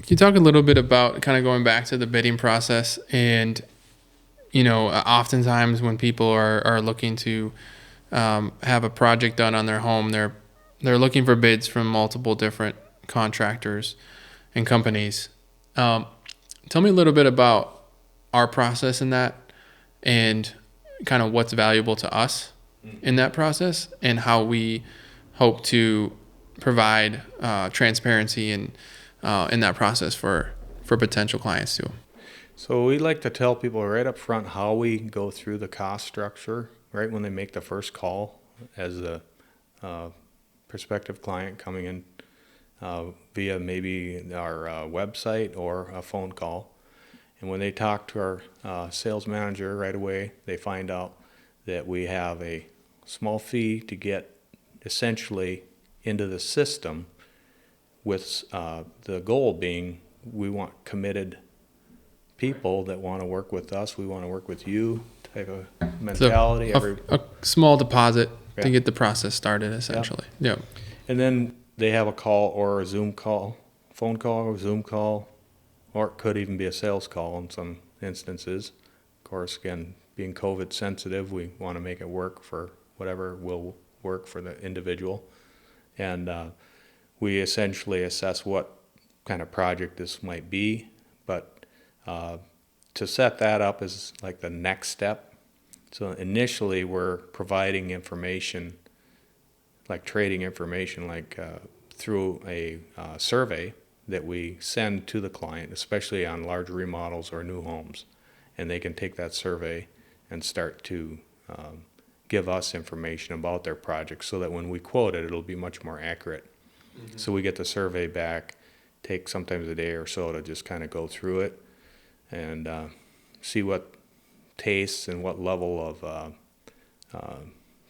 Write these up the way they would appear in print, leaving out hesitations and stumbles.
can you talk a little bit about kind of going back to the bidding process and, oftentimes when people are looking to have a project done on their home, they're looking for bids from multiple different contractors and companies. Um, Tell me a little bit about our process in that and kind of what's valuable to us in that process and how we hope to provide transparency and in that process for potential clients too. So we like to tell people right up front how we go through the cost structure right when they make the first call as a prospective client coming in via maybe our website or a phone call. And when they talk to our sales manager right away, they find out that we have a small fee to get essentially into the system with the goal being we want committed people that want to work with us. We want to work with you type of mentality. So a small deposit Yeah. to get the process started essentially. Yeah. And then they have a call or a Zoom call, phone call or Zoom call, or it could even be a sales call in some instances. Of course, again, being COVID sensitive, we want to make it work for whatever will work for the individual. And we essentially assess what kind of project this might be. But to set that up is like the next step. So initially, we're providing information, like trading information, like through a survey that we send to the client, especially on large remodels or new homes. And they can take that survey and start to give us information about their project so that when we quote it, it'll be much more accurate. Mm-hmm. So we get the survey back, take sometimes a day or so to just kind of go through it and see what tastes and what level of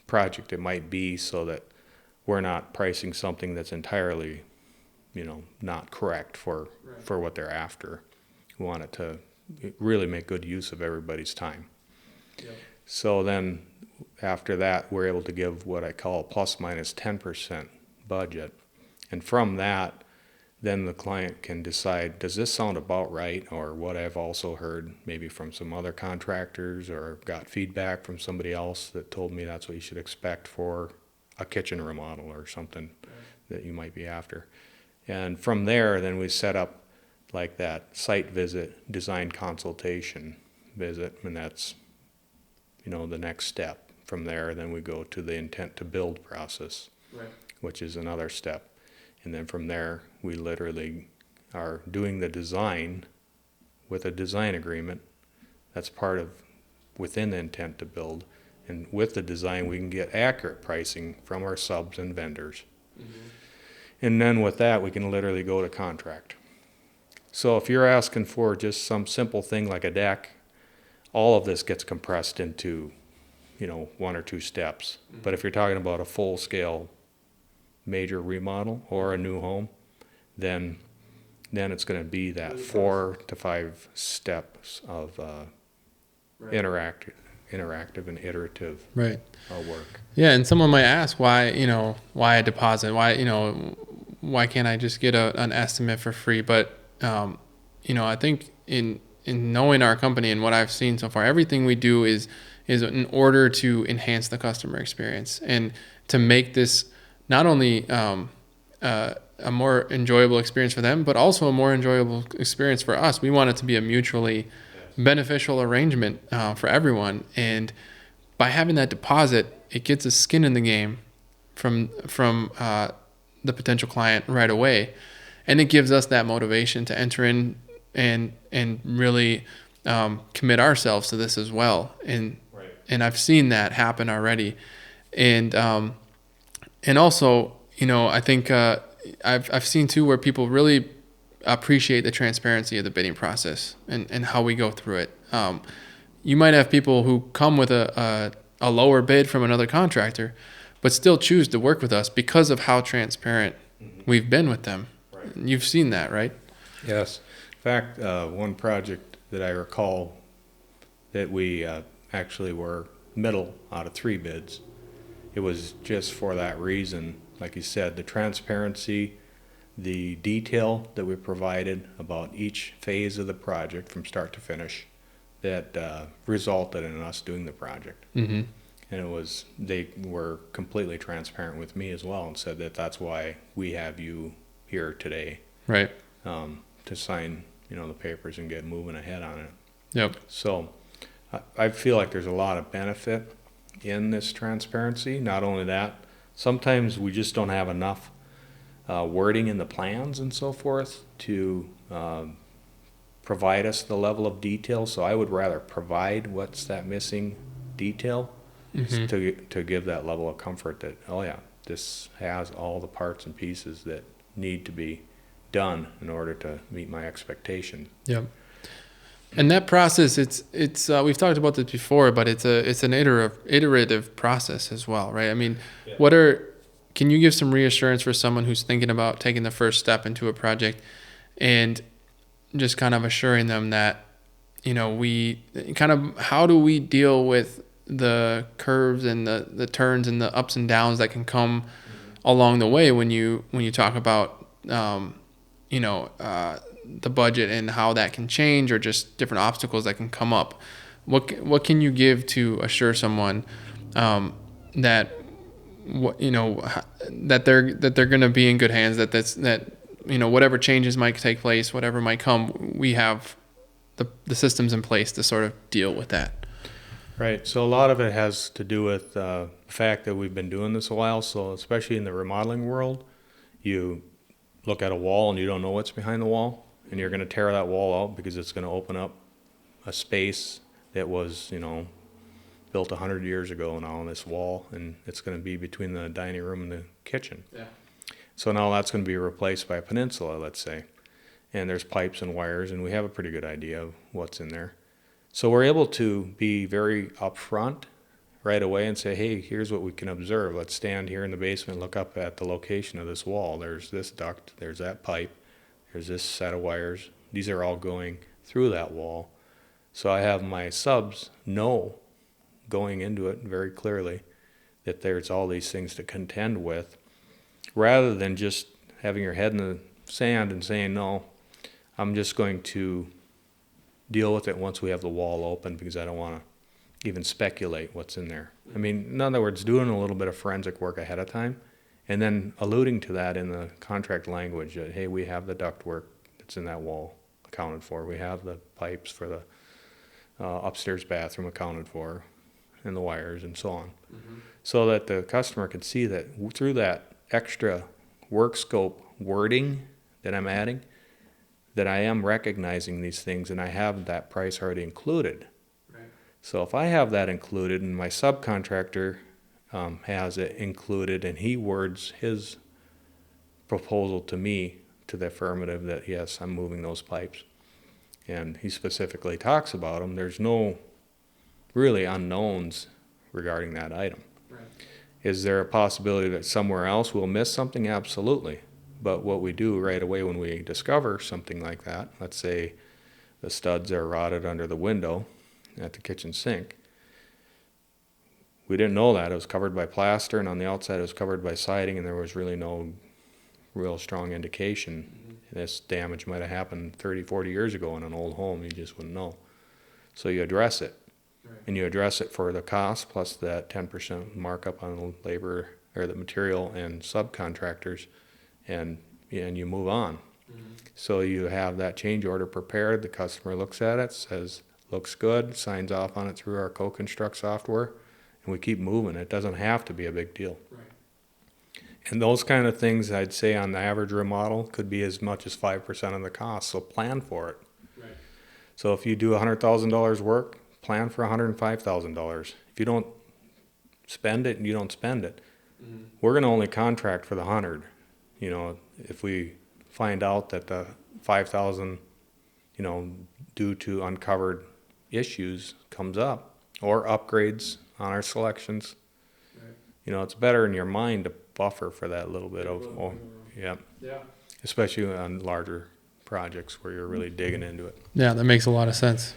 project it might be so that we're not pricing something that's entirely, not correct for what they're after. We want it to really make good use of everybody's time. Yep. So then after that, we're able to give what I call a plus minus 10% budget. And from that, then the client can decide, does this sound about right? Or what I've also heard maybe from some other contractors or got feedback from somebody else that told me that's what you should expect for a kitchen remodel or something that you might be after. And from there, then we set up like that site visit, design consultation visit, and that's, the next step. From there, then we go to the intent to build process, which is another step. And then from there, we literally are doing the design with a design agreement. That's part of within the intent to build. And with the design, we can get accurate pricing from our subs and vendors. Mm-hmm. And then with that, we can literally go to contract. So if you're asking for just some simple thing like a deck, all of this gets compressed into, one or two steps. Mm-hmm. But if you're talking about a full-scale major remodel or a new home, then it's going to be that 4 to 5 steps of interactive and iterative work. Yeah, and someone might ask why a deposit? Why can't I just get an estimate for free? But I think in knowing our company and what I've seen so far, everything we do is in order to enhance the customer experience and to make this not only a more enjoyable experience for them, but also a more enjoyable experience for us. We want it to be a mutually beneficial arrangement for everyone. And by having that deposit, it gets a skin in the game from the potential client right away. And it gives us that motivation to enter in and really commit ourselves to this as well. And I've seen that happen already. And also, I think I've seen too where people really appreciate the transparency of the bidding process and how we go through it. You might have people who come with a lower bid from another contractor, but still choose to work with us because of how transparent we've been with them. Right. You've seen that, right? Yes. In fact, one project that I recall that we actually were middle out of 3 bids. It was just for that reason, like you said, the transparency, the detail that we provided about each phase of the project from start to finish that resulted in us doing the project. Mm-hmm. And they were completely transparent with me as well and said that that's why we have you here today, Right. to sign, the papers and get moving ahead on it. Yep. So I feel like there's a lot of benefit in this transparency. Not only that, sometimes we just don't have enough wording in the plans and so forth to provide us the level of detail. So I would rather provide what's that missing detail to give that level of comfort that, oh yeah, this has all the parts and pieces that need to be done in order to meet my expectation. Yep. And that process, it's we've talked about this before, but it's an iterative process as well, right? I mean, Yeah. Can you give some reassurance for someone who's thinking about taking the first step into a project, and just kind of assuring them that, how do we deal with the curves and the turns and the ups and downs that can come along the way when you talk about the budget and how that can change, or just different obstacles that can come up. What can you give to assure someone that that they're going to be in good hands, that whatever changes might take place, whatever might come, we have the systems in place to sort of deal with that. Right. So a lot of it has to do with the fact that we've been doing this a while. So especially in the remodeling world, you look at a wall and you don't know what's behind the wall, and you're going to tear that wall out because it's going to open up a space that was, built 100 years ago now on this wall, and it's going to be between the dining room and the kitchen. Yeah. So now that's going to be replaced by a peninsula, let's say, and there's pipes and wires, and we have a pretty good idea of what's in there. So we're able to be very upfront right away and say, hey, here's what we can observe. Let's stand here in the basement, look up at the location of this wall. There's this duct, there's that pipe, there's this set of wires. These are all going through that wall. So I have my subs know going into it very clearly that there's all these things to contend with, rather than just having your head in the sand and saying, no, I'm just going to deal with it once we have the wall open, because I don't want to even speculate what's in there. I mean, in other words, doing a little bit of forensic work ahead of time, and then alluding to that in the contract language that, hey, we have the ductwork that's in that wall accounted for. We have the pipes for the upstairs bathroom accounted for, and the wires and so on. So that the customer can see that through that extra work scope wording that I'm adding, that I am recognizing these things and I have that price already included. Right. So if I have that included and my subcontractor has it included, and he words his proposal to me to the affirmative that yes, I'm moving those pipes, and he specifically talks about them, there's no really unknowns regarding that item. Right. Is there a possibility that somewhere else we'll miss something? Absolutely. But what we do right away when we discover something like that, let's say the studs are rotted under the window at the kitchen sink. We didn't know that. It was covered by plaster, and on the outside it was covered by siding, and there was really no real strong indication. This damage might have happened 30, 40 years ago in an old home. You just wouldn't know. So you address it. Right. And you address it for the cost plus that 10% markup on the labor or the material and subcontractors, and you move on. So you have that change order prepared. The customer looks at it, says, looks good, signs off on it through our co-construct software, and we keep moving. It doesn't have to be a big deal. Right. And those kind of things, I'd say on the average remodel, could be as much as 5% of the cost. So plan for it. Right. So if you do $100,000 work, plan for $105,000. If you don't spend it, you don't spend it. We're going to only contract for the 100. If we find out that the 5,000, due to uncovered issues comes up, or upgrades on our selections, Right. it's better in your mind to buffer for that little bit of, Yeah. especially on larger projects where you're really digging into it. Yeah, that makes a lot of sense.